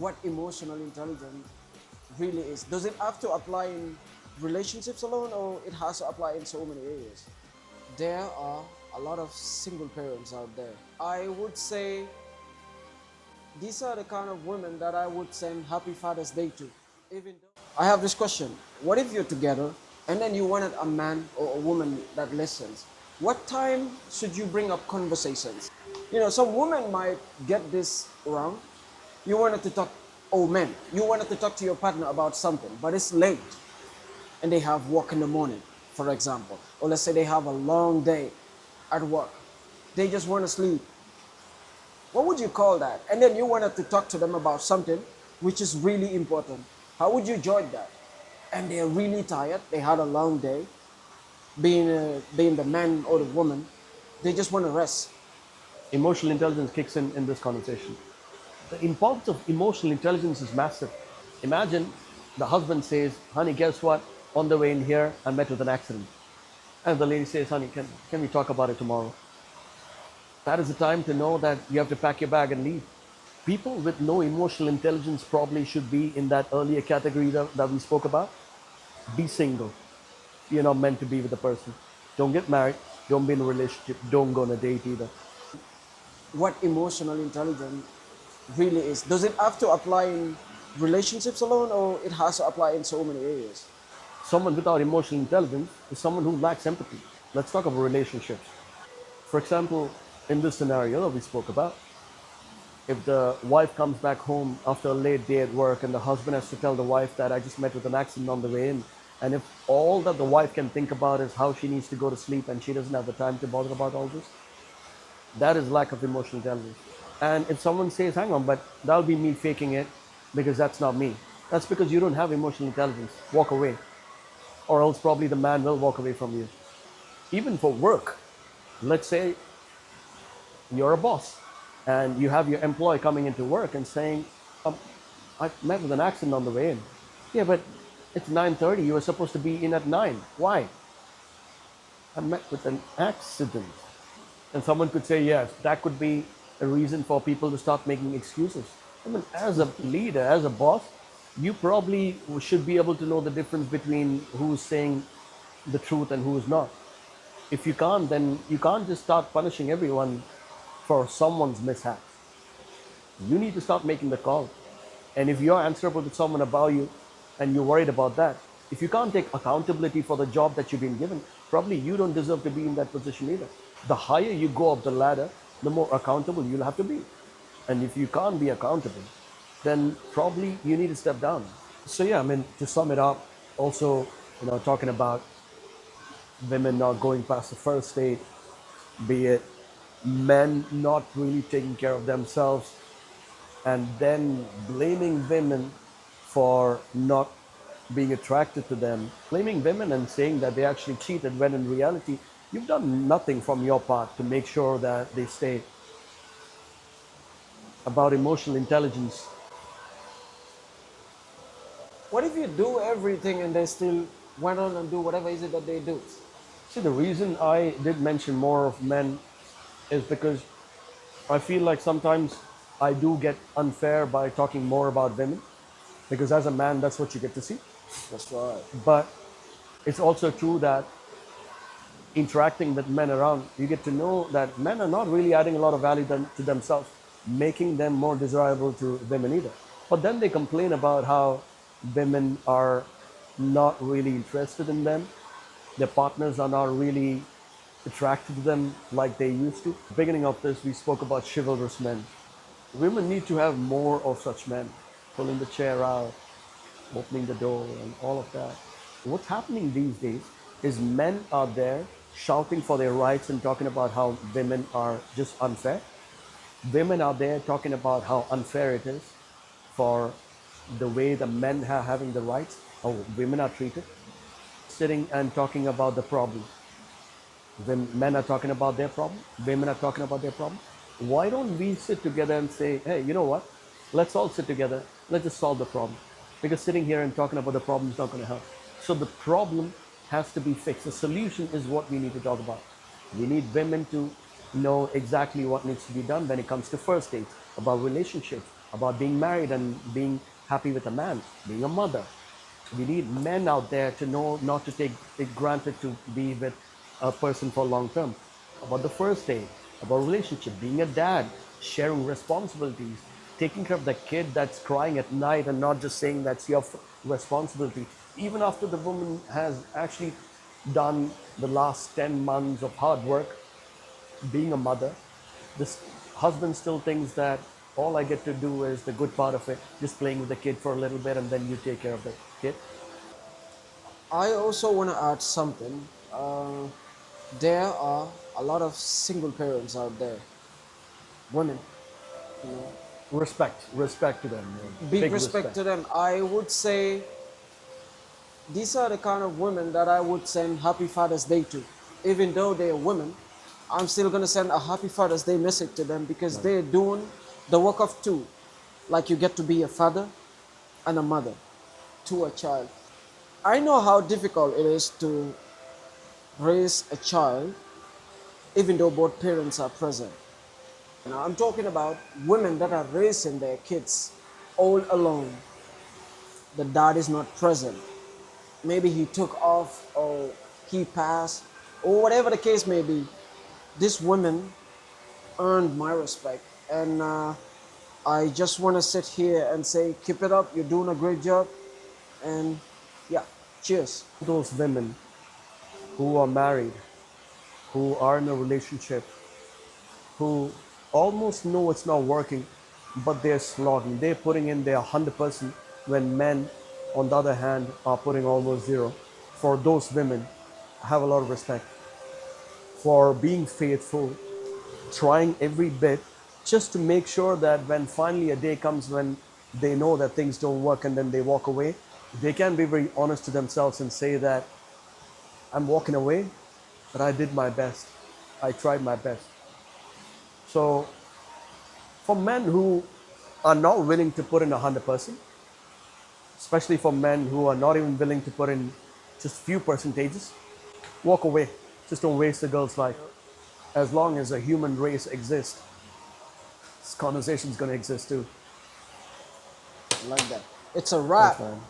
what emotional intelligence really is. Does it have to apply in relationships alone, or it has to apply in so many areas? There are a lot of single parents out there. I would say these are the kind of women that I would send Happy Father's Day to. Even though I have this question: what if you're together and then you wanted a man or a woman that listens? What time should you bring up conversations? Some women might get this wrong. You wanted to talk, oh man, you wanted to talk to your partner about something, but it's late and they have work in the morning, for example. Or let's say they have a long day at work. They just want to sleep. What would you call that? And then you wanted to talk to them about something which is really important. How would you judge that? And they're really tired. They had a long day. Being the man or the woman, they just want to rest. Emotional intelligence kicks in this conversation. The importance of emotional intelligence is massive. Imagine the husband says, honey, guess what? On the way in here, I met with an accident. And the lady says, honey, can we talk about it tomorrow? That is the time to know that you have to pack your bag and leave. People with no emotional intelligence probably should be in that earlier category that we spoke about. Be single. You're not meant to be with a person. Don't get married. Don't be in a relationship. Don't go on a date either. What emotional intelligence really is. Does it have to apply in relationships alone, or it has to apply in so many areas? Someone without emotional intelligence is someone who lacks empathy. Let's talk about relationships. For example, in this scenario that we spoke about, if the wife comes back home after a late day at work and the husband has to tell the wife that I just met with an accident on the way in, and if all that the wife can think about is how she needs to go to sleep and she doesn't have the time to bother about all this, that is lack of emotional intelligence. And if someone says, hang on, but that'll be me faking it because that's not me, that's because you don't have emotional intelligence. Walk away. Or else probably the man will walk away from you. Even for work, let's say you're a boss and you have your employee coming into work and saying, I met with an accident on the way in. Yeah, but it's 9:30. You were supposed to be in at 9. Why? I met with an accident. And someone could say, yes, that could be a reason for people to start making excuses. I mean, as a leader, as a boss, you probably should be able to know the difference between who's saying the truth and who's not. If you can't, then you can't just start punishing everyone for someone's mishaps. You need to start making the call. And if you're answerable to someone about you and you're worried about that, if you can't take accountability for the job that you've been given, probably you don't deserve to be in that position either. The higher you go up the ladder, the more accountable you'll have to be. And if you can't be accountable, then probably you need to step down. So yeah, I mean, to sum it up, also, talking about women not going past the first date, be it men not really taking care of themselves, and then blaming women for not being attracted to them, blaming women and saying that they actually cheated when in reality, you've done nothing from your part to make sure that they stay. About emotional intelligence. What if you do everything and they still went on and do whatever is it that they do? See, the reason I did mention more of men is because I feel like sometimes I do get unfair by talking more about women, because as a man, that's what you get to see. That's right. But it's also true that interacting with men around, you get to know that men are not really adding a lot of value to themselves, making them more desirable to women either. But then they complain about how women are not really interested in them. Their partners are not really attracted to them like they used to. Beginning of this, we spoke about chivalrous men. Women need to have more of such men, pulling the chair out, opening the door, and all of that. What's happening these days is men are there shouting for their rights and talking about how women are just unfair. Women are there talking about how unfair it is for the way the men are having the rights, how women are treated. Sitting and talking about the problem. When men are talking about their problem, women are talking about their problem. Why don't we sit together and say, hey, you know what? Let's all sit together. Let's just solve the problem. Because sitting here and talking about the problem is not going to help. So the problem has to be fixed. The solution is what we need to talk about. We need women to know exactly what needs to be done when it comes to first dates, about relationships, about being married and being happy with a man, being a mother. We need men out there to know not to take it granted to be with a person for long term. About the first date, about relationship, being a dad, sharing responsibilities, taking care of the kid that's crying at night and not just saying that's your responsibility. Even after the woman has actually done the last 10 months of hard work, being a mother, this husband still thinks that all I get to do is the good part of it, just playing with the kid for a little bit and then you take care of the kid. I also want to add something. There are a lot of single parents out there, women, you know. Respect to them, man. Big Big respect respect. to them. I would say these are the kind of women that I would send Happy Father's Day to. Even though they're women, I'm still gonna send a Happy Father's Day message to them because Right. they're doing the work of two. Like you get to be a father and a mother to a child. I know how difficult it is to raise a child even though both parents are present. Now I'm talking about women that are raising their kids all alone. The dad is not present. Maybe he took off or he passed or whatever the case may be. This woman earned my respect, and I just want to sit here and say keep it up, you're doing a great job, and yeah, cheers. Those women who are married, who are in a relationship, who almost know it's not working, but they're slogging. They're putting in their 100% when men, on the other hand, are putting almost zero. For those women, I have a lot of respect for being faithful, trying every bit just to make sure that when finally a day comes when they know that things don't work and then they walk away, they can be very honest to themselves and say that I'm walking away, but I did my best. I tried my best. So for men who are not willing to put in 100%, especially for men who are not even willing to put in just few percentages, walk away. Just don't waste a girl's life. As long as a human race exists, this conversation is going to exist too. Like that. It's a Thanks, wrap. man.